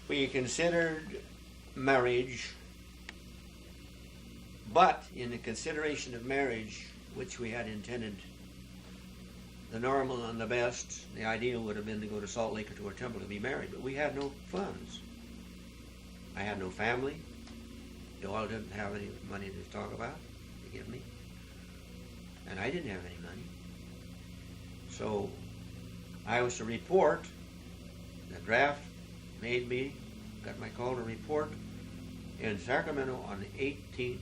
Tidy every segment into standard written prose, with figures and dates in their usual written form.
we considered marriage, but in the consideration of marriage, which we had intended, the normal and the best, the ideal would have been to go to Salt Lake or to our temple to be married, but we had no funds. I had no family. Doyle didn't have any money to talk about, to give me. And I didn't have any money. So I was to report. The draft made me, got my call to report in Sacramento on the 18th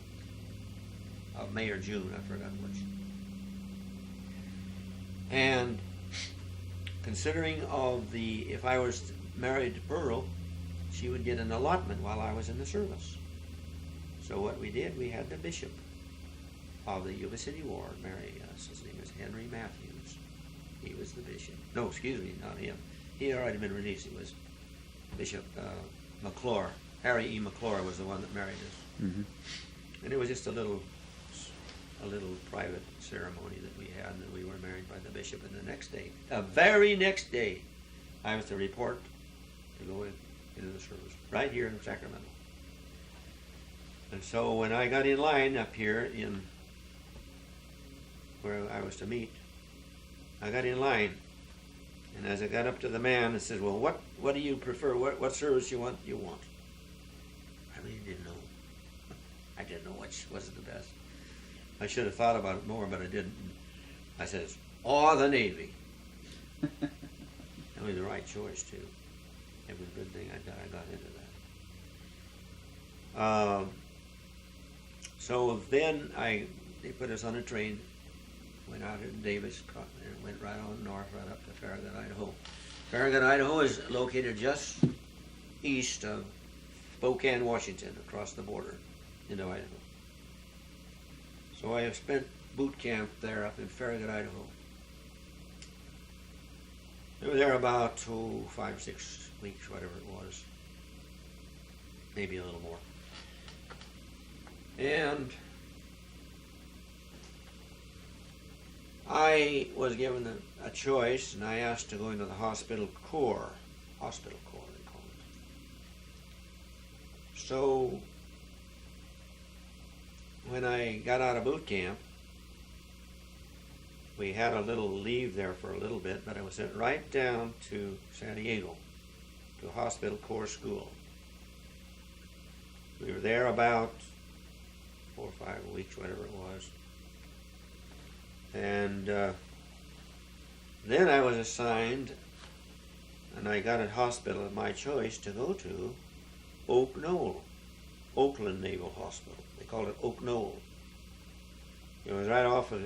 of May or June, I forgot which. And considering of the, if I was married to Pearl, she would get an allotment while I was in the service. So what we did, we had the bishop of the Yuba City Ward marry us. His name was Henry Matthews. He was the bishop. No, excuse me, not him. He had already been released. It was Bishop McClure. Harry E. McClure was the one that married us. Mm-hmm. And it was just a little private ceremony that we had, and that we were married by the bishop. And the next day, the very next day, I was to report to go into the service right here in Sacramento. And so when I got in line up here in where I was to meet, I got in line, and as I got up to the man, I said, "Well, what do you prefer? What service you want? I really didn't know. I didn't know which was the best. I should have thought about it more, but I didn't. I says, the Navy. That was the right choice, too. It was a good thing I got into that. So then they put us on a train, went out in Davis, and went right on north, right up to Farragut, Idaho. Farragut, Idaho is located just east of Spokane, Washington, across the border into Idaho. So I have spent boot camp there up in Farragut, Idaho. I was there about 5 or 6 weeks, whatever it was. Maybe a little more. And I was given a choice, and I asked to go into the hospital corps. Hospital corps, they call it. So when I got out of boot camp, we had a little leave there for a little bit, but I was sent right down to San Diego, to hospital corps school. We were there about 4 or 5 weeks, whatever it was. And then I was assigned, and I got a hospital of my choice to go to, Oak Knoll, Oakland Naval Hospital. They called it Oak Knoll. It was right off of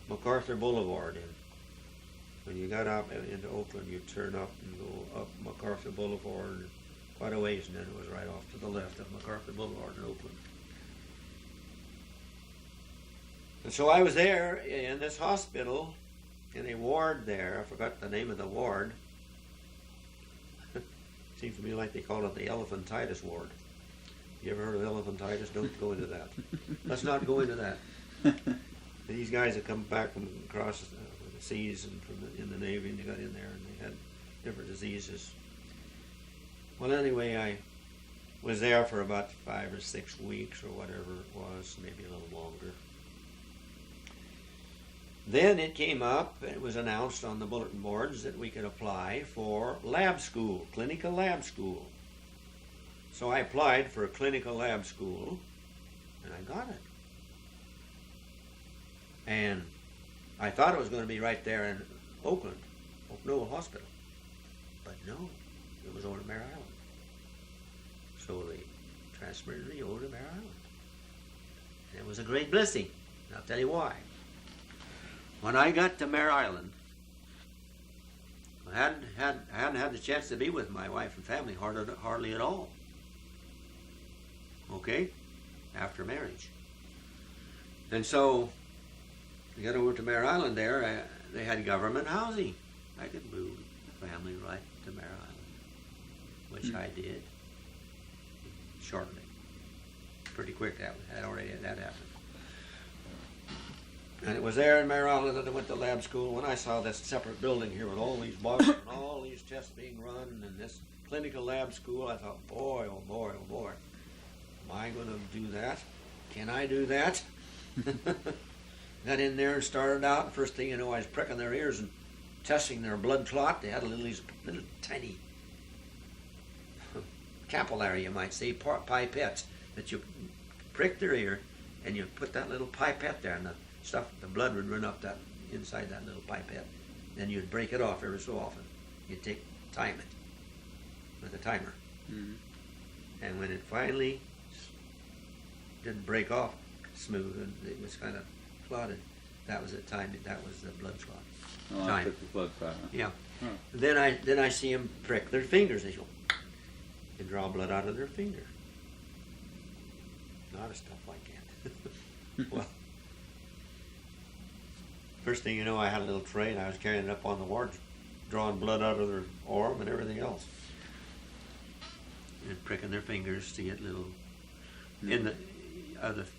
MacArthur Boulevard. And when you got up into Oakland, you turn up and go up MacArthur Boulevard quite a ways, and then it was right off to the left of MacArthur Boulevard in Oakland. And so I was there in this hospital, in a ward there. I forgot the name of the ward. Seems to me like they call it the elephantitis ward. You ever heard of elephantitis? Don't go into that. Let's not go into that. These guys had come back from across the seas and in the Navy, and they got in there, and they had different diseases. Well, anyway, I was there for about 5 or 6 weeks or whatever it was, maybe a little longer. Then it came up, it was announced on the bulletin boards that we could apply for lab school, clinical lab school. So I applied for a clinical lab school, and I got it. And I thought it was going to be right there in Oakland, Oak Knoll Hospital. But no, it was over to Mare Island. So they transferred me over to Mare Island. And it was a great blessing. And I'll tell you why. When I got to Mare Island, I hadn't had the chance to be with my wife and family hardly at all. Okay? After marriage. And so, to get over to Mare Island there, they had government housing. I could move the family right to Mare Island, which I did shortly. Pretty quick that happened. And it was there in Maryland that I went to lab school. When I saw this separate building here with all these boxes and all these tests being run and this clinical lab school, I thought, boy, oh boy, oh boy, am I going to do that? Can I do that? Got in there and started out. First thing you know, I was pricking their ears and testing their blood clot. They had these little tiny capillary, you might say, pipettes that you prick their ear, and you put that little pipette there, and the blood would run up that inside that little pipette. Then you'd break it off every so often. You'd time it with a timer. Mm-hmm. And when it finally didn't break off smooth and it was kind of clotted, that was the time. That was the blood clot. Oh, time. I took the blood clot. Yeah. Huh. Then I see them prick their fingers. They go and draw blood out of their finger. A lot of stuff like that. Well, first thing you know, I had a little tray and I was carrying it up on the ward, drawing blood out of their arm and everything else, and pricking their fingers to get little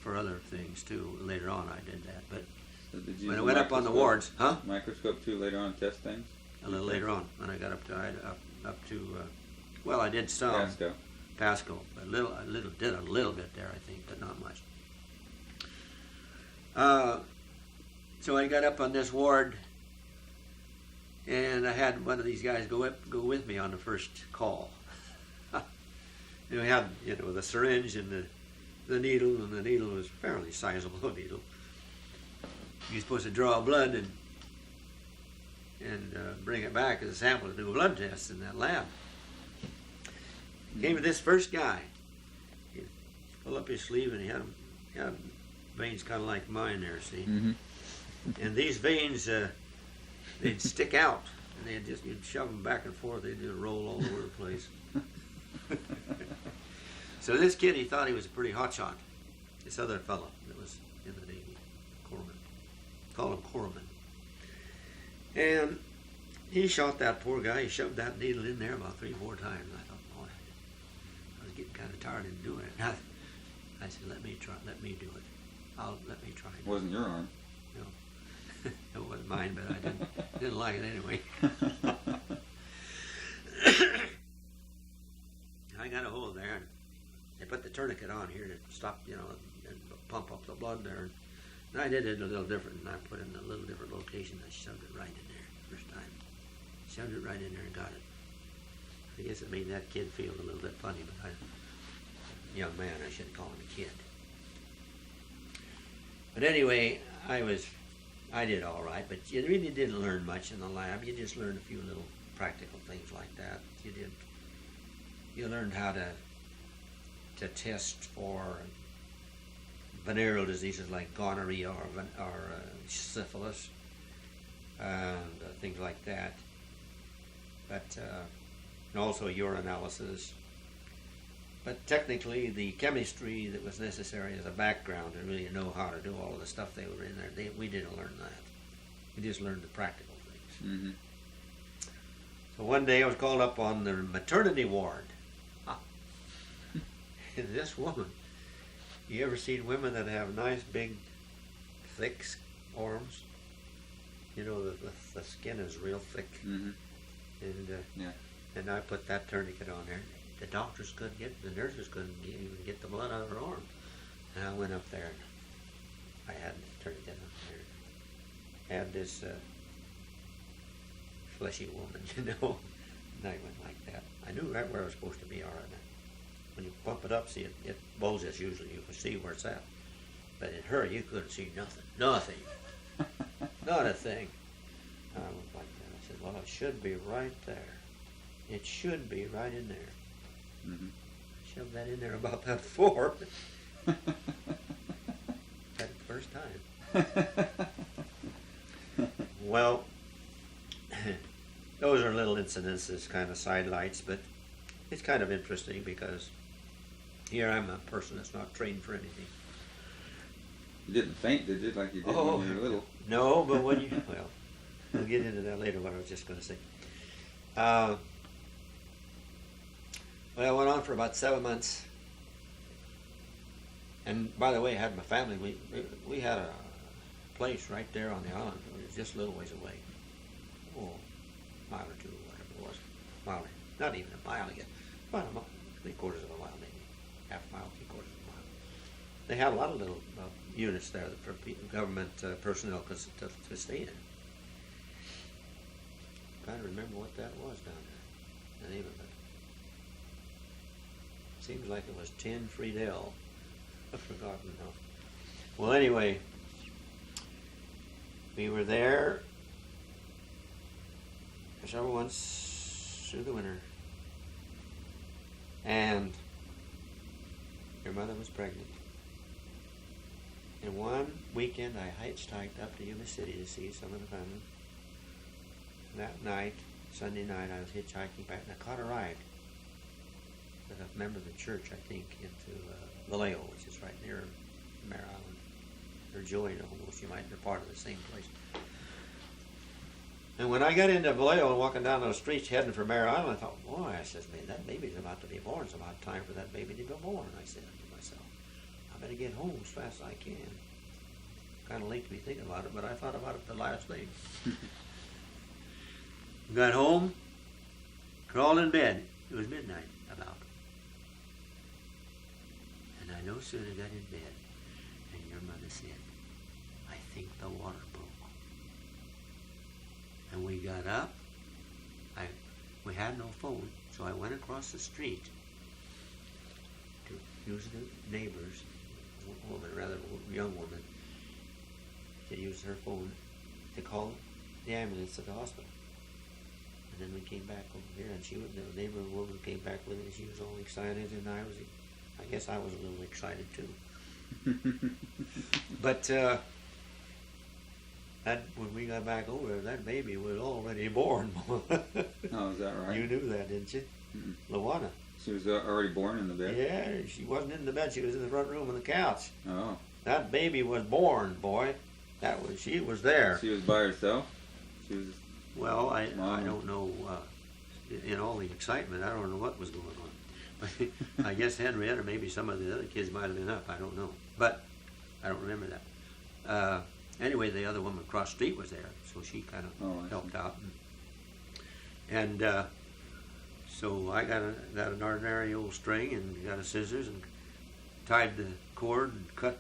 for other things too. Later on, I did that, but so did you when I went up on the wards, microscope too later on, test things. A little later on, when I got up to well, I did some Pasco, did a little bit there, I think, but not much. So I got up on this ward, and I had one of these guys go with me on the first call. And we had, the syringe and the needle, and the needle was a fairly sizable needle. You're supposed to draw blood and bring it back as a sample to do a blood test in that lab. Came to this first guy. He'd pull up his sleeve, and he had veins kind of like mine there, see? Mm-hmm. And these veins, they'd stick out, and you'd shove them back and forth. They'd just roll all over the place. So this kid, he thought he was a pretty hotshot. This other fellow that was in the Navy, corpsman. Call him corpsman. And he shot that poor guy. He shoved that needle in there about 3 or 4 times. I thought, boy, I was getting kind of tired of doing it. I said, let me do it. Let me try. It wasn't your arm. No. It wasn't mine, but I didn't like it anyway. I got a hole there, and they put the tourniquet on here to stop, and pump up the blood there. And I did it a little different, and I put it in a little different location. I shoved it right in there first time. Shoved it right in there and got it. I guess it made that kid feel a little bit funny, but young man, I shouldn't call him a kid. But anyway, I did all right, but you really didn't learn much in the lab. You just learned a few little practical things like that. You learned how to test for venereal diseases like gonorrhea or syphilis, and things like that. But and also urinalysis. But technically, the chemistry that was necessary as a background to really know how to do all of the stuff they were in there, we didn't learn that. We just learned the practical things. Mm-hmm. So one day I was called up on the maternity ward. And this woman, you ever seen women that have nice, big, thick arms? The skin is real thick. Mm-hmm. And I put that tourniquet on there. The doctors couldn't the nurses couldn't even get the blood out of her arm. And I went up there, and I had the tourniquet up there. I had this fleshy woman, and I went like that. I knew right where I was supposed to be, all right. When you bump it up, see, it bulges usually. You can see where it's at. But in her, you couldn't see nothing. Nothing. Not a thing. I went like that. I said, well, it should be right there. It should be right in there. Mm-hmm. Shoved that in there about that 4. Had it the first time. Well, those are little incidences, kind of sidelights, but it's kind of interesting because here I'm a person that's not trained for anything. You didn't faint, did you, like you did when you were little? No, but well, we'll get into that later, what I was just going to say. Well, I went on for about 7 months. And by the way, I had my family. We had place right there on the island. It was just a little ways away. Oh, a mile or two, whatever it was. Mile, not even a mile yet. About a mile, 3/4 of a mile maybe. Half a mile, 3/4 of a mile. They had a lot of little units there for government personnel to stay in. I'm trying to remember what that was down there. The name of it. Seems like it was 10 Friedel. I've forgotten now. Well, anyway, we were there several months through the winter, and your mother was pregnant. And one weekend, I hitchhiked up to Yuba City to see some of the family. That night, Sunday night, I was hitchhiking back, and I caught a ride with a member of the church, I think, into Vallejo, which is right near Mare Island. Or Joy, almost. You might be part of the same place. And when I got into Vallejo and walking down those streets heading for Mare Island, I thought, boy, I says, man, that baby's about to be born. It's about time for that baby to be born, I said to myself. I better get home as fast as I can. Kind of late to be thinking about it, but I thought about it the last thing. Got home, crawled in bed. It was midnight, about. And I no sooner got in bed, and your mother said, I think the water broke. And we got up. We had no phone, so I went across the street to use the neighbor's woman, rather young woman, to use her phone to call the ambulance at the hospital. And then we came back over here, and the neighbor woman came back with it, and she was all excited, and I guess I was a little excited too. But when we got back over there, that baby was already born. Oh, is that right? You knew that, didn't you? Mm-mm. Luana. She was already born in the bed? Yeah, she wasn't in the bed. She was in the front room on the couch. Oh. That baby was born, boy. She was there. She was by herself? She was. Well, I don't know. In all the excitement, I don't know what was going on. But I guess Henrietta, or maybe some of the other kids might have been up. I don't know. But I don't remember that. Anyway, the other woman across the street was there, so she kind of helped out. And so I got an ordinary old string and got a scissors and tied the cord and cut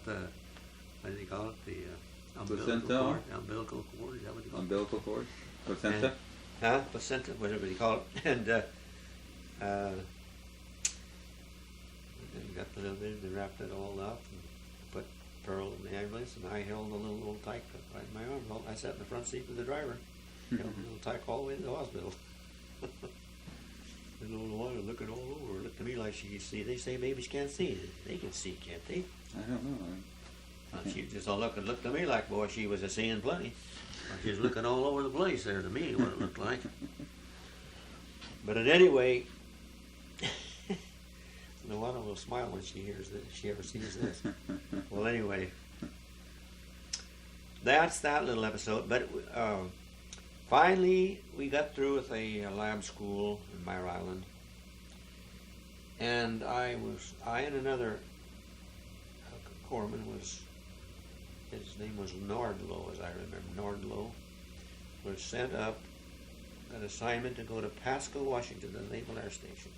the, what do they call it, the umbilical cord. Umbilical cord, is that what they call it? Umbilical cord? Placenta? Placenta, whatever they call it. And got the little bit, they wrapped it all up and put Pearl in the ambulance, and I held a little old tyke right in my arm. Well, I sat in the front seat with the driver. Held a little tyke all the way to the hospital. And old Luana looking all over, looked at me like she could see. They say babies can't see. They can see, can't they? I don't know. She just all looked at me like, boy, she was seeing plenty. She was looking all over the place there to me, what it looked like. But at any rate, Luana will smile when she hears this, if she ever sees this. Well, anyway, that's that little episode. But finally, we got through with a lab school in Mare Island, and I and another corpsman his name was Nordlow, as I remember. Nordlow was sent up, an assignment to go to Pasco, Washington, the Naval Air Station.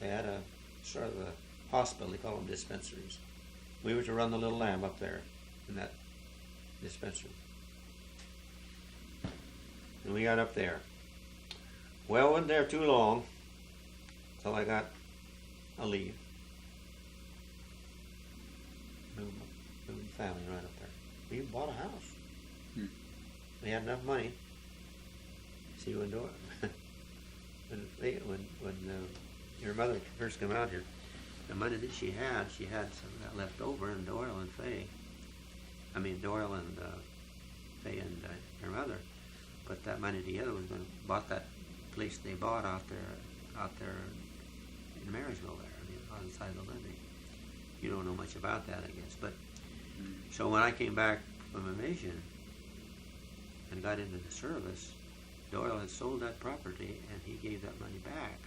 They had a sort of a hospital, they call them dispensaries. We were to run the little lab up there in that dispensary. And we got up there. Well, wasn't there too long until I got a leave. Moved the family right up there. We bought a house. We had enough money. See, when your mother first came out here, the money that she had some of that left over, and Doyle and Faye and her mother put that money together, was going to bought that place they bought out there in Marysville there, on the side of the levee. You don't know much about that, I guess. But so when I came back from a mission and got into the service, Doyle had sold that property, and he gave that money back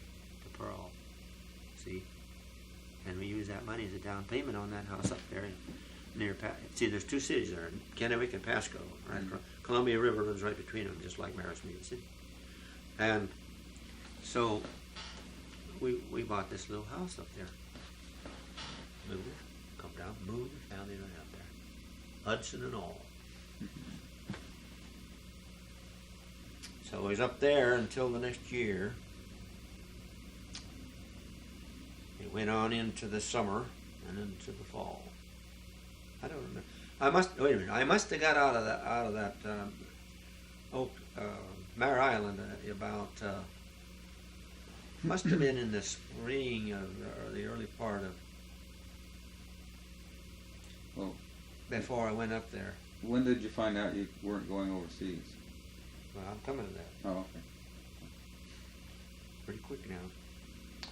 to Pearl. See? And we used that money as a down payment on that house up there. near, see, there's two cities there, Kennewick and Pasco, right? Mm-hmm. Columbia River runs right between them, just like Marismead City. And so we bought this little house up there. Moved it, come down, moved the family right up there. Hudson and all. So I was up there until the next year. It went on into the summer and into the fall. I don't remember. Wait a minute. I must have got out of that Mare Island about. Must have been in the spring or the early part of. Well, before I went up there. when did you find out you weren't going overseas? Well, I'm coming to that. Oh, okay. Pretty quick now.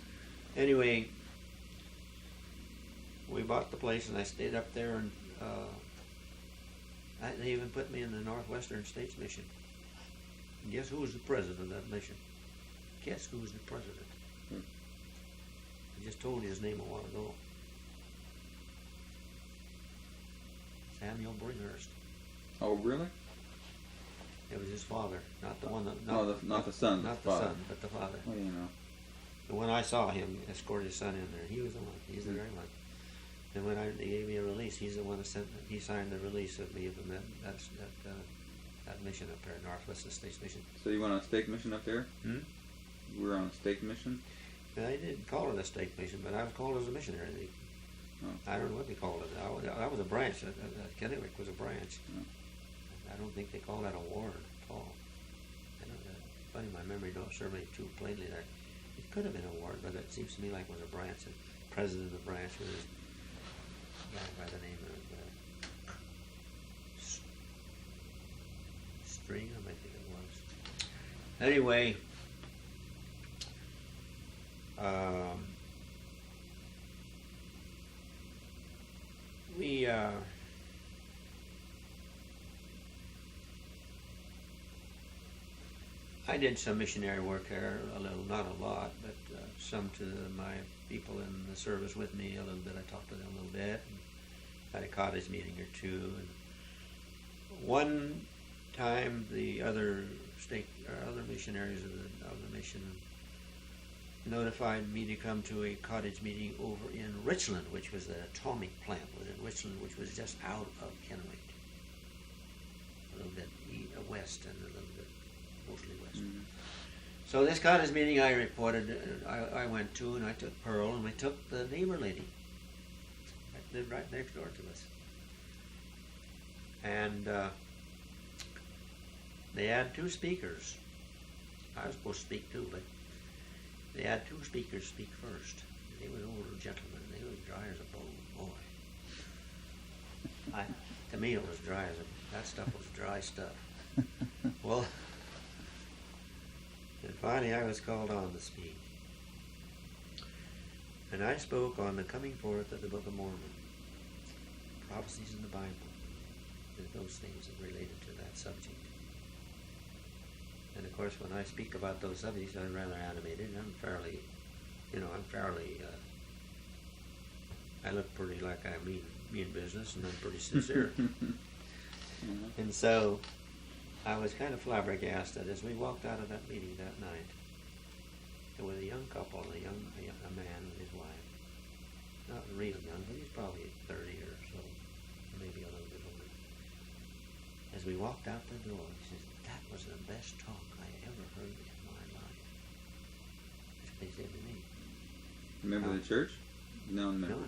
Anyway, we bought the place and I stayed up there, and they even put me in the Northwestern States Mission. And guess who was the president of that mission? Guess who was the president? I just told you his name a while ago. Samuel Bringhurst. Oh, really? It was his father, not the one that. Not the son. Not the son, but the father. Well, you know. And when I saw him escort his son in there, he was the one. He's the very one. And when they gave me a release, he's the one that he signed the release of me from that mission up there, Northwestern States Mission. So you went on a stake mission up there? Hmm? You were on a stake mission? They didn't call it a stake mission, but I was called as a missionary. I don't know what they called it. That was a branch. Kennewick was a branch. Oh. I don't think they called that a ward at all. Funny, my memory don't serve me too plainly there. It could have been a ward, but it seems to me like it was a branch. The president of the branch was a guy by the name of Stringham, I think it was. Anyway, I did some missionary work there, a little, not a lot, but some to my people in the service with me a little bit. I talked to them a little bit, and had a cottage meeting or two. And one time, the other missionaries of the mission notified me to come to a cottage meeting over in Richland, which was the atomic plant was in Richland, which was just out of Kennewick, a little bit west and a little bit mostly west. Mm-hmm. So this cottage meeting I reported, I went to, and I took Pearl, and we took the neighbor lady that lived right next door to us. And they had two speakers. I was supposed to speak too, but they had two speakers speak first. They were older gentlemen. They were dry as a bone, boy. To me, it was dry as that stuff was dry stuff. Well, and finally I was called on to speak. And I spoke on the coming forth of the Book of Mormon, prophecies in the Bible, and those things that related to that subject. And of course, when I speak about those subjects, I'm rather animated. I'm fairly, I look pretty like I mean business, and I'm pretty sincere. And so I was kind of flabbergasted as we walked out of that meeting that night. There was a young couple, a man and his wife. Not real young, but he's probably 30 or so, maybe a little bit older. As we walked out the door, he says, "That was the best talk I ever heard in my life." That's what he said to me. Member of the church? Non-member. No.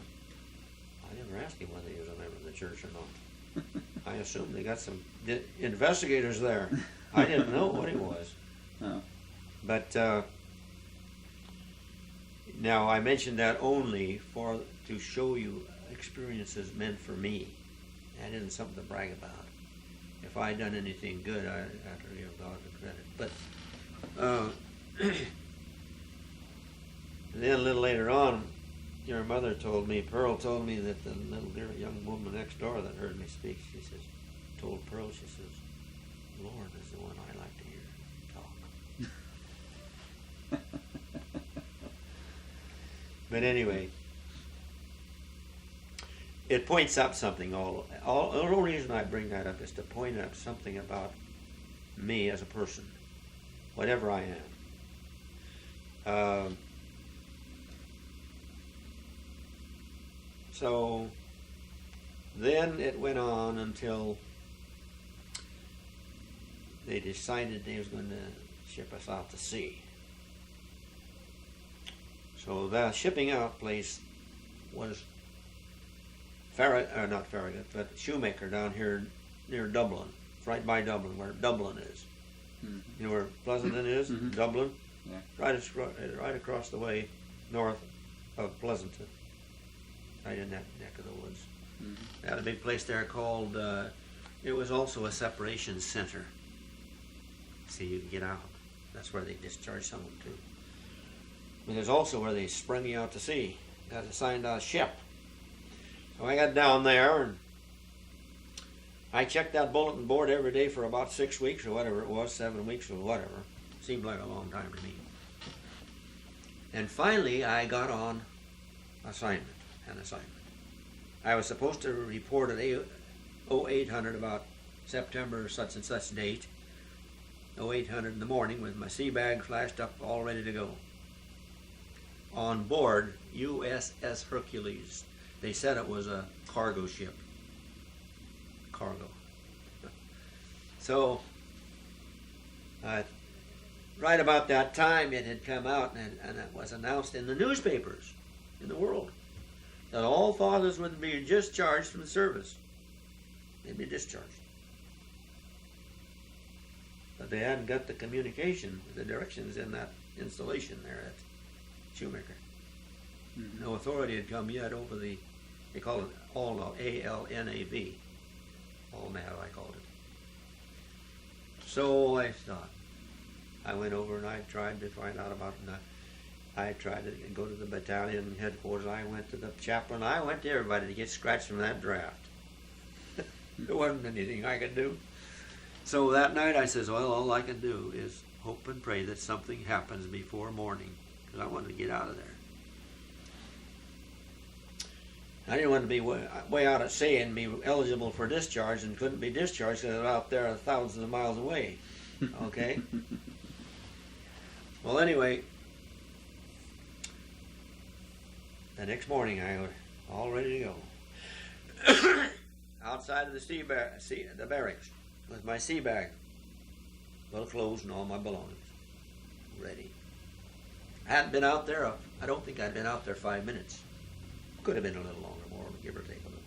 I never asked him whether he was a member of the church or not. I assumed they got some investigators there. I didn't know what he was. Oh. But now I mentioned that only to show you experiences meant for me. That isn't something to brag about. If I had done anything good, I have to give God the credit. But then a little later on, your mother Pearl told me that the little young woman next door that heard me speak, told Pearl, she says, "Loran is the one I like to hear talk." But anyway, it points up something. The only reason I bring that up is to point up something about me as a person, whatever I am. So then it went on until they decided they was going to ship us out to sea. So the shipping out place was not Farragut, but Shoemaker down here near Dublin. It's right by Dublin, where Dublin is. Mm-hmm. You know where Pleasanton is? Mm-hmm. Dublin? Yeah. Right across the way north of Pleasanton. Right in that neck of the woods. Mm-hmm. They had a big place there called, it was also a separation center. So you can get out. That's where they discharged someone too. But there's also where they sprung you out to sea. Got assigned on a ship. So I got down there and I checked that bulletin board every day for about 6 weeks or whatever it was, 7 weeks or whatever. Seemed like a long time to me. And finally I got on an assignment. I was supposed to report at 0800 about September such and such date. 0800 in the morning with my sea bag flashed up all ready to go. On board USS Hercules. They said it was a cargo ship. Cargo. So, right about that time it had come out and it was announced in the newspapers in the world that all fathers would be discharged from the service. They'd be discharged. But they hadn't got the communication, the directions in that installation there at Shoemaker. Mm-hmm. No authority had come yet over they call it ALNAV, A-L-N-A-V. ALNAV, I called it. So I thought, I went over and I tried to find out about it. I tried to go to the battalion headquarters. I went to the chaplain. I went to everybody to get scratched from that draft. There wasn't anything I could do. So that night I says, well, all I can do is hope and pray that something happens before morning, because I wanted to get out of there. I didn't want to be way out at sea and be eligible for discharge and couldn't be discharged because I was out there thousands of miles away. Okay? Well, anyway, the next morning I was all ready to go. Outside of the barracks with my sea bag, full of clothes and all my belongings, ready. I hadn't been out there, I don't think I'd been out there 5 minutes. Could have been a little longer, more, give or take a little.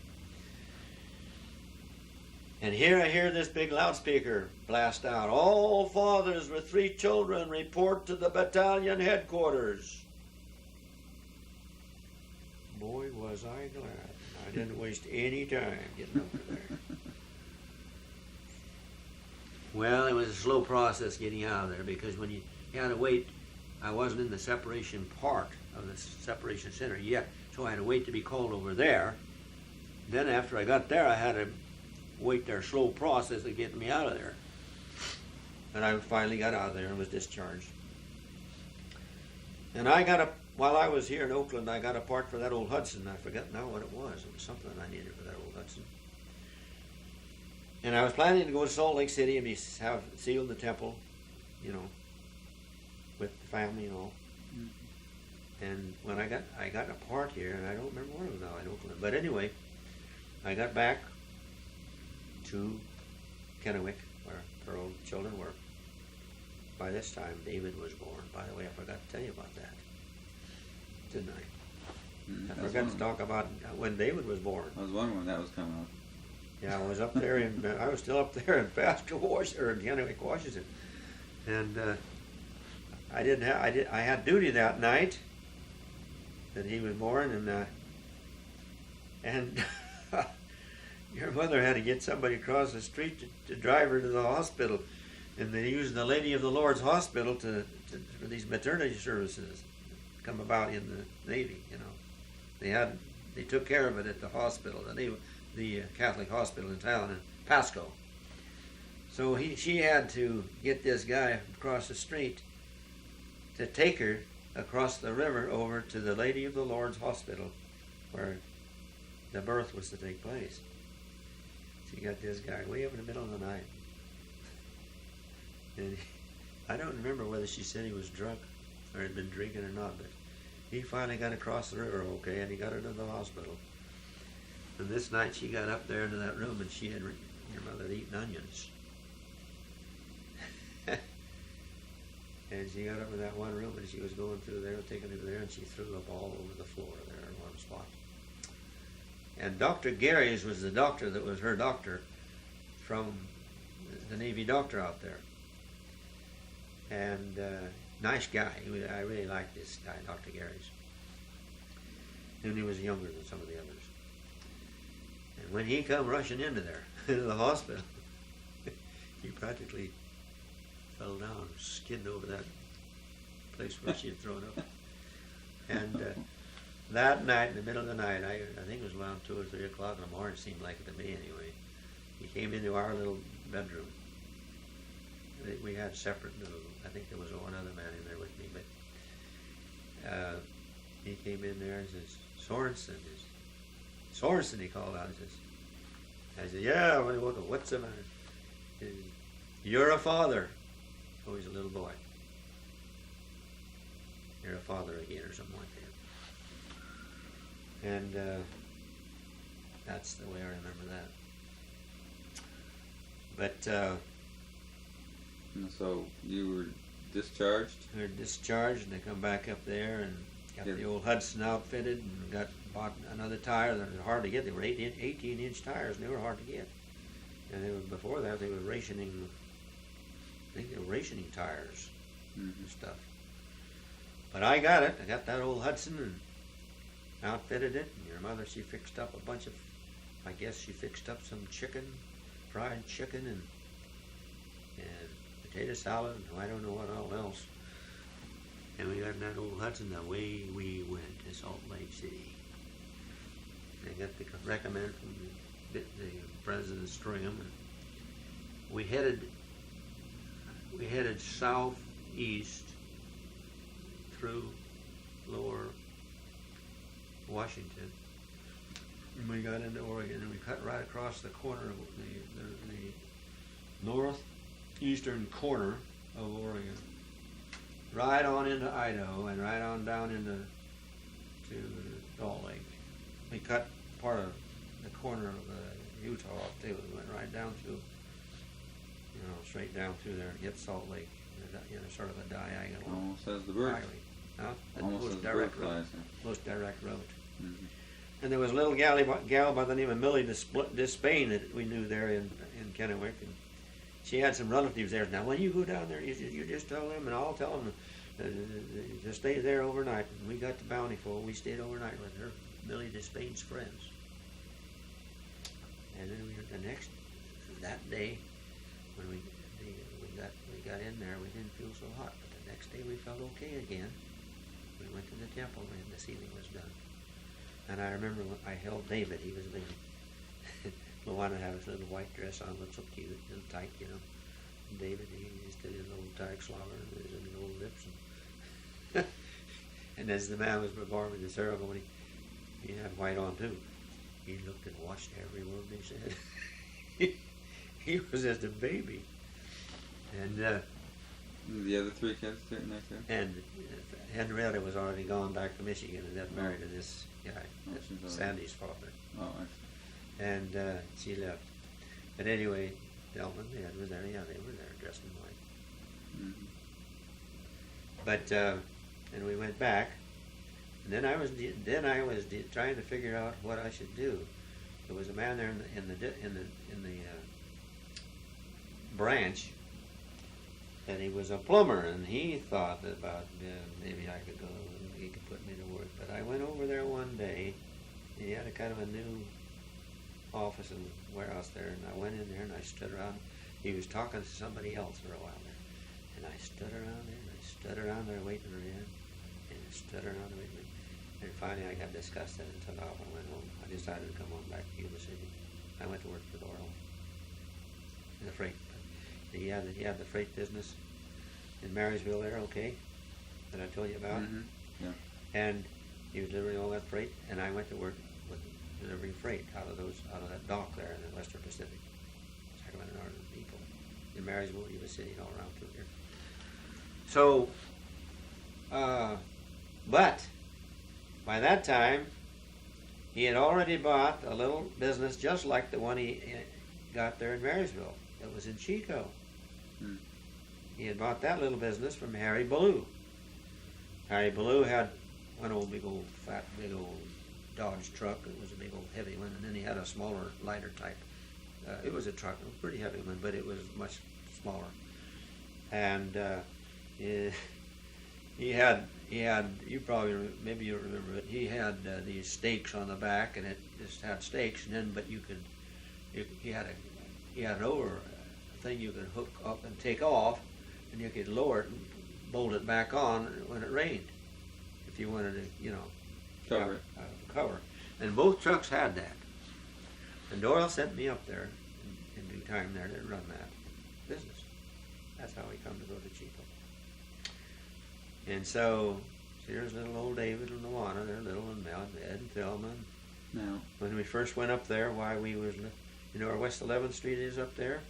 And here I hear this big loudspeaker blast out, all fathers with 3 children report to the battalion headquarters. Boy, was I glad. I didn't waste any time getting over there. Well, it was a slow process getting out of there because when you had to wait, I wasn't in the separation part of the separation center yet, so I had to wait to be called over there. Then after I got there, I had to wait their slow process of getting me out of there. And I finally got out of there and was discharged. And while I was here in Oakland, I got a part for that old Hudson. I forget now what it was. It was something I needed for that old Hudson. And I was planning to go to Salt Lake City and have sealed the temple, you know, with the family and all. Mm-hmm. And when I got a part here, and I don't remember where it was now in Oakland. But anyway, I got back to Kennewick, where her old children were. By this time, David was born. By the way, I forgot to tell you about that, didn't I? Mm-hmm. I forgot to talk about when David was born. I was wondering when that was coming up. Yeah, I was up there I was still up there in Pasco, Kennewick, Washington, and I had duty that night that he was born, and your mother had to get somebody across the street to drive her to the hospital, and they used the Lady of the Lord's Hospital for these maternity services come about in the Navy. You know, they took care of it at the hospital, the Catholic hospital in town in Pasco. So she had to get this guy across the street to take her across the river over to the Lady of the Lord's Hospital, where the birth was to take place. She got this guy way up in the middle of the night. And I don't remember whether she said he was drunk or had been drinking or not, but he finally got across the river okay, and he got her to the hospital. And this night she got up there into that room, and she had, your mother had eaten onions. And she got up in that one room, and she was going through there, taking her there, and she threw up all over the floor there in one spot. And Dr. Gary's was the doctor that was her doctor from the Navy doctor out there. And nice guy. I really liked this guy, Dr. Gary's. And he was younger than some of the others. And when he come rushing into there, into the hospital, he practically fell down, skidded over that place where she had thrown up. And that night, in the middle of the night, I think it was around 2 or 3 o'clock in the morning, it seemed like it to me anyway, he came into our little bedroom. We had separate little, I think there was one other man in there with me, but he came in there and says, Sorenson, Sorenson, he called out and says, I said, yeah, what's the matter? He said, you're a father. Oh, he's a little boy. You're a father again, or something like that. And that's the way I remember that. But and so you were discharged? we were discharged, and they come back up there and got the old Hudson outfitted, and bought another tire. They were hard to get. They were 18-inch tires, and they were hard to get. And they were, before that, they were rationing. I think they were rationing tires and stuff. But I got it. I got that old Hudson and outfitted it. And your mother, she fixed up a bunch of, I guess she fixed up some chicken, fried chicken, and potato salad, and I don't know what all else. And we got in that old Hudson, the way we went to Salt Lake City. They got the recommend from the President Stringham, and we headed southeast through lower Washington, and we got into Oregon, and we cut right across the corner of the northeastern corner of Oregon, right on into Idaho, and right on down into Salt Lake. We cut part of the corner of Utah off too. We went right down through, straight down through there to get Salt Lake. Sort of a diagonal. Almost as the bird. Almost as the bird flies. Most direct road. Mm-hmm. And there was a little gal by the name of Millie Despain that we knew there in Kennewick, and she had some relatives there. Now, when you go down there, you just tell them, and I'll tell them to stay there overnight. And we got to Bountiful. We stayed overnight with her, Millie Despain's friends. And then that day, when we got in there, we didn't feel so hot. But the next day we felt okay again. We went to the temple, and the ceiling was done. And I remember when I held David. He was leaving. Loran had his little white dress on, looked so cute, a little tight, And David, he just did his little tight slobber and his little lips. And as the man was performing the ceremony, he had white on too. He looked and watched every word they said. He was just a baby. And the other 3 kids sitting there too? And Henrietta was already gone back to Michigan and got married to this guy, Sandy's father. Oh, I see. And she left. But anyway, Delvin, they were there. Yeah, they were there dressed in white. Mm-hmm. But and we went back, and then I was trying to figure out what I should do. There was a man there in the branch, and he was a plumber, and he thought about maybe I could go. He could put me to work. But I went over there one day. He had a kind of a new office and warehouse there, and I went in there and I stood around. He was talking to somebody else for a while there, and I stood around there and I stood around there waiting for him, and I stood around there waiting. And finally I got disgusted and took off and went home. I decided to come on back to Yuba City. I went to work for Loran in the freight. He had the freight business in Marysville there, okay, that I told you about. Mm-hmm. Yeah. And he was delivering all that freight, and I went to work with delivering freight out of that dock there in the Western Pacific, tackling the northern people in Marysville, Yuba City, and all around through here. So, but by that time, he had already bought a little business just like the one he got there in Marysville. It was in Chico. He had bought that little business from Harry Ballou. Harry Ballou had one old big old Dodge truck. It was a big old heavy one, and then he had a smaller, lighter type. It was a truck, a pretty heavy one, but it was much smaller. And he had you probably maybe you remember it. He had these stakes on the back, and it just had stakes, and then he had an over thing you could hook up and take off, and you could lower it and bolt it back on when it rained, if you wanted to, cover. And both trucks had that. And Doyle sent me up there in due time there to run that business. That's how he come to go to Chico. And so here's little old David and Luana. They're little and Ed and Thelma. No. When we first went up there, why we was, where West 11th Street is up there,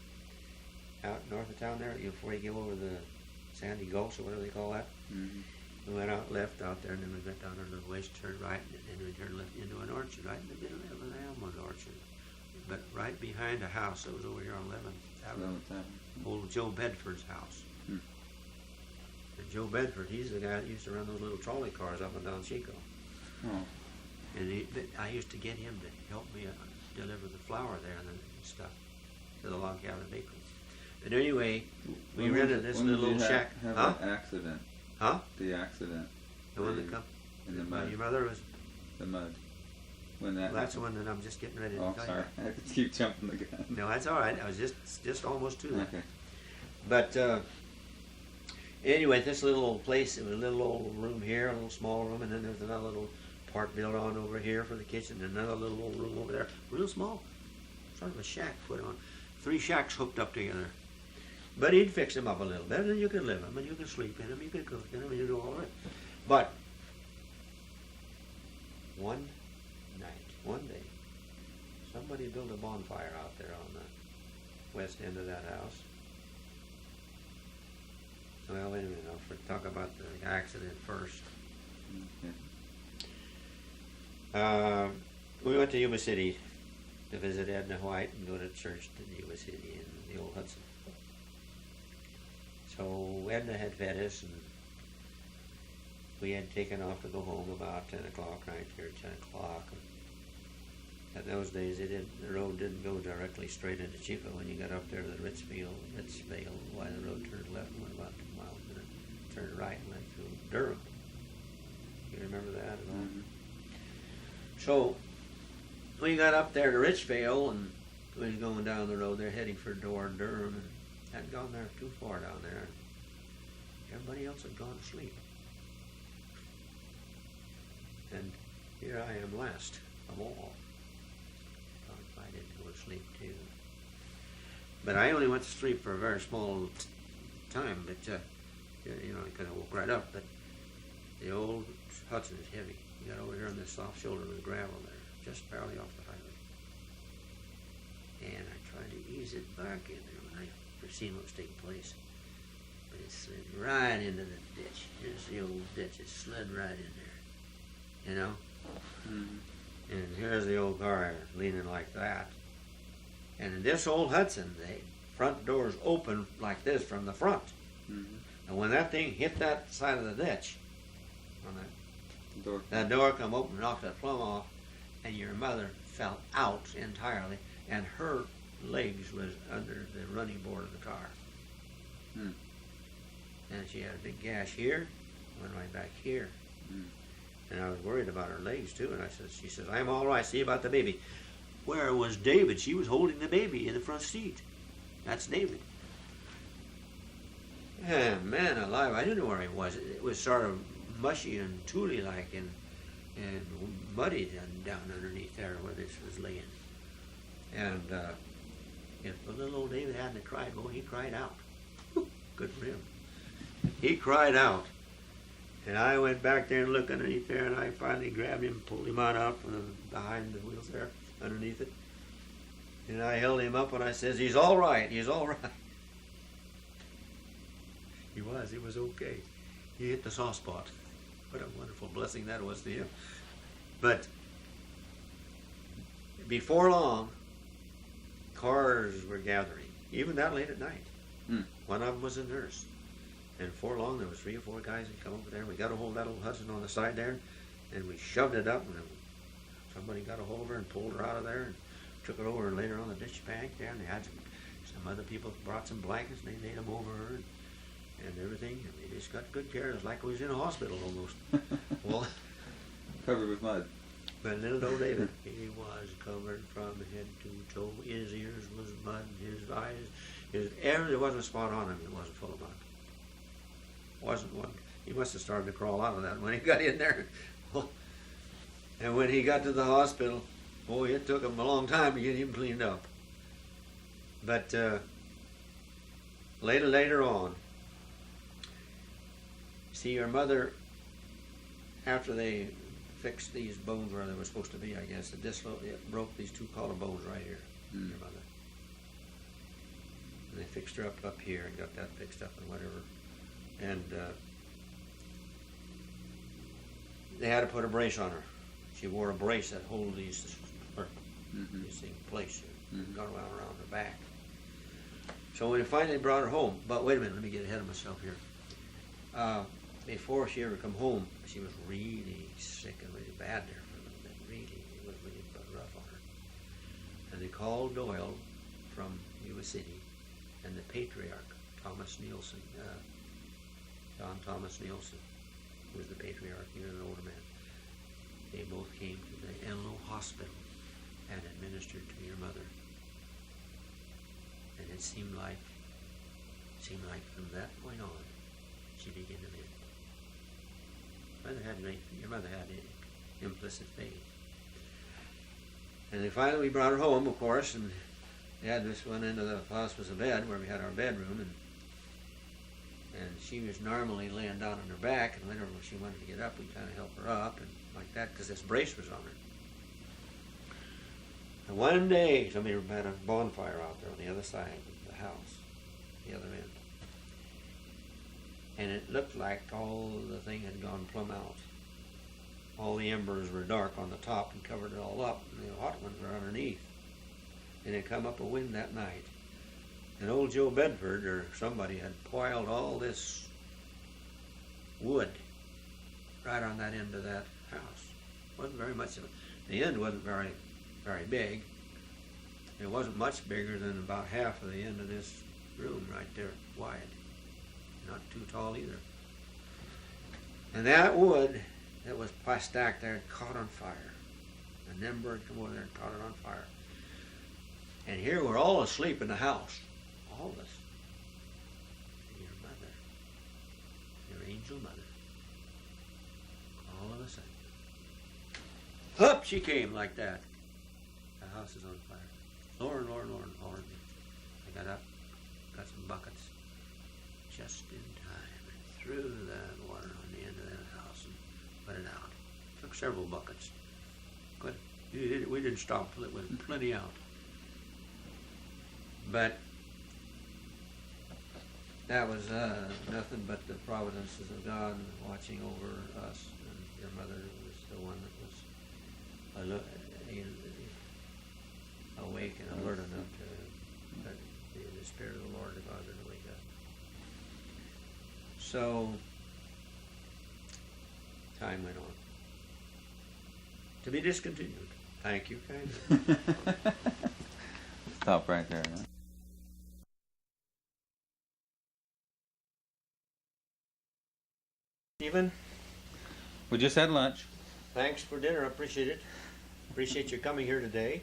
out north of town there, before you go over the Sandy Gulch or whatever they call that. Mm-hmm. We went out left out there, and then we went down under the waist, turned right, and then we turned left into an orchard, right in the middle of an almond orchard. But right behind a house that was over here on 11th Avenue, old Joe Bedford's house. Hmm. And Joe Bedford, he's the guy that used to run those little trolley cars up and down Chico. Oh. And I used to get him to help me deliver the flour there and stuff to the Log Cabin Bakery. But anyway, we rented this little old shack. Have an accident? Huh? The accident. The one that come in the mud. Your mother was the mud. When that. Well, that's the one that I'm just getting ready to tell you. Oh, sorry. I had to keep jumping the gun. No, that's all right. I was just almost to that. Okay. But anyway, this little old place, it was a little old room here, a little small room, and then there was another little part built on over here for the kitchen, and another little old room over there, real small, sort of a shack put on. 3 shacks hooked up together. But he'd fix them up a little bit, and you could live in them, and you could sleep in them, you could cook in them, and you do all of it. But one day, somebody built a bonfire out there on the west end of that house. Well, wait a minute, I'll talk about the accident first. Okay. We went to Yuba City to visit Edna White and go to church in Yuba City in the old Hudson. So Edna had fed us, and we had taken off to go home about 10 o'clock, right here, 10 o'clock. In those days, the road didn't go directly straight into Chico. When you got up there to the Ritzvale, why the road turned left and went about 2 miles, and it turned right and went through Durham. You remember that at all? Mm-hmm. So we got up there to Richvale, and we was going down the road there, heading for Durham, and hadn't gone there too far down there. Everybody else had gone to sleep. And here I am last of all. I didn't go to sleep too. But I only went to sleep for a very small time, but I kind of woke right up. But the old Hudson is heavy. You got over here on this soft shoulder with gravel there, just barely off the highway. And I tried to ease it back in there when I foreseen what was taking place. But it slid right into the ditch. Here's the old ditch. It slid right in there. You know? Mm-hmm. And here's the old car leaning like that. And in this old Hudson, the front doors open like this from the front. Mm-hmm. And when that thing hit that side of the ditch, that door come open, knocked that plumb off, and your mother fell out entirely, and her legs was under the running board of the car. Mm. And she had a big gash here, one right back here. Mm. And I was worried about her legs too, and she says, I'm all right, see about the baby. Where was David? She was holding the baby in the front seat. That's David. Yeah, man alive, I didn't know where he was. It was sort of mushy and tooly like and muddy down underneath there where this was laying. And if little old David hadn't cried, he cried out. Good for him. He cried out. And I went back there and looked underneath there, and I finally grabbed him, pulled him on out from behind the wheels there, underneath it. And I held him up and I says, he's all right, he's all right. He was okay. He hit the soft spot. What a wonderful blessing that was to him. But before long, cars were gathering, even that late at night. One of them was a nurse. And before long, there was 3 or 4 guys that come over there. We got a hold of that old Hudson on the side there, and we shoved it up, and somebody got a hold of her and pulled her out of there and took her over and laid her on the ditch bank there. And they had some other people brought some blankets, and they laid them over her and everything. And they just got good care. It was like we was in a hospital almost. Well, Covered with mud. but little old David, he was covered from head to toe. His ears was mud, his eyes, there wasn't a spot on him that wasn't full of mud. Wasn't one. He must have started to crawl out of that when he got in there. And when he got to the hospital, boy, it took him a long time to get him cleaned up. But later on, see, your mother, after they fixed these bones where they were supposed to be, I guess, it broke these 2 collarbones right here, your mother. And they fixed her up here and got that fixed up and whatever. And they had to put a brace on her. She wore a brace that hold these things in place here, got around her back. So when they finally brought her home, but wait a minute, let me get ahead of myself here. Before she ever come home, she was really sick and really bad there for a little bit. Really, it was really rough on her. And they called Doyle from U.S. City and the patriarch, Thomas Nielsen, John Thomas Nielsen, who was the patriarch, he was an older man. They both came to the Enloe Hospital and administered to your mother. And it seemed like from that point on, she began to mend. Your mother had implicit faith. And then finally we brought her home, of course, and they had this one into the hospice bed where we had our bedroom, and she was normally laying down on her back, and whenever she wanted to get up, we'd kind of help her up and like that, because this brace was on her. And one day, somebody had a bonfire out there on the other side of the house, the other end. And it looked like all the thing had gone plumb out. All the embers were dark on the top and covered it all up, and the hot ones were underneath. And it come up a wind that night. And old Joe Bedford or somebody had piled all this wood right on that end of that house. Wasn't very much of it. The end wasn't very big. It wasn't much bigger than about half of the end of this room right there, wide. Not too tall either. And that wood that was stacked there had caught on fire. And them birds come over there and caught it on fire. And here we're all asleep in the house. All of us. And your mother, your angel mother, all of a sudden, up she came like that. The house is on fire. Loran, Loran. I got up, got some buckets, just in time, and threw that water on the end of that house and put it out. Took several buckets. Good. We didn't stop till it was plenty out. But that was nothing but the providences of God watching over us. And your mother was the one that was awake and alert enough to let the Spirit of the Lord to cause her to wake up. So time went on. To be discontinued. Thank you kindly. Stop right there, huh? Stephen, We just had lunch. thanks for dinner. I appreciate it. Appreciate your coming here today.